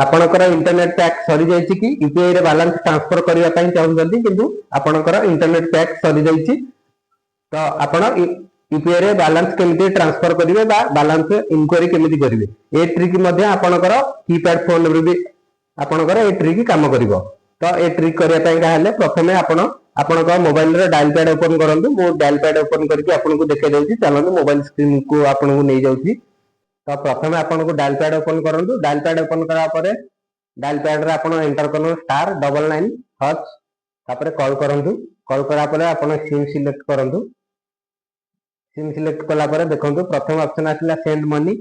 आपणकर internet pack सरी जाइछि कि यूपीआई रे बैलेंस ट्रांसफर करबा पई चाहउछन्ती किंतु आपणकर इंटरनेट पैक सरी जाइछि तो आपण यूपीआई रे बैलेंस केमिति ट्रांसफर करिवे बा बैलेंस इंक्वायरी केमिति करिवे ए ट्रिक मध्ये आपणकर कीपैड फोन रे भी आपणकर ए ट्रिक काम करिवो। तो ए ट्रिक करिया पई का हेले प्रथमे आपणकर मोबाइल रे डायल पैड ओपन करंतु। मो डायल पैड ओपन करके आपनको देखाइ देउछि। चलंतु मोबाइल स्क्रीन को आपनको नै जाउछि। तो प्रथमे आपनको डायल पैड ओपन करंतु। डायल पैड ओपन करा परे डायल पैड रे आपण एंटर करनु *99# तापर कॉल करंतु। कॉल करा परे आपण सिम सिलेक्ट करंतु। सिम सिलेक्ट कला परे देखंतु प्रथम ऑप्शन आसिला send money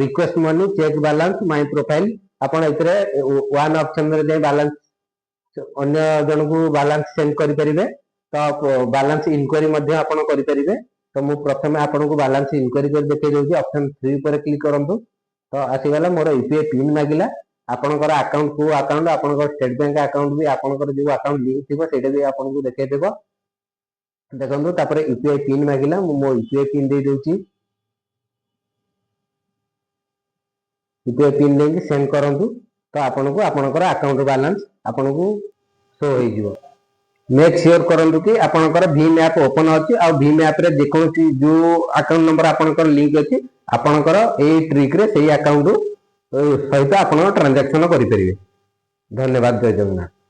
request money check balance my profile. आपण एतरे वन ऑप्शन रे जे बैलेंस अन्य जन को बैलेंस सेंड करि परिबे। तो बैलेंस इंक्वायरी मध्ये आपण करि परिबे। तो मु प्रथमे आपण को बैलेंस इंक्वायरी कर देखै देउछि। ऑप्शन 3 पर क्लिक करंतु। तो आसी गला मोर यूपीआई पिन मागिला। आपनकर अकाउंट को अकाउंट आपनकर स्टेट बैंक अकाउंट भी आपनकर जो अकाउंट लिंक थिबो सेटा भी आपन को देखै देबो। देखंतु तापरे यूपीआई पिन मागिला मु मो यूपीआई पिन दे देउछि। यूपीआई पिन देके सेंड करंतु। तो आपन को आपनकर अकाउंट बैलेंस आपन को शो होई जिवो। मेक श्योर करंतु कि आपनकर भीम ऐप ओपन अछि आ भीम ऐप रे जेकोसी जो अकाउंट नंबर आपनकर लिंक अछि आपनकर ए ट्रिक रे सेही अकाउंट सहित आपन ट्रांजैक्शन करि परिबे। धन्यवाद। जय जगन्नाथ।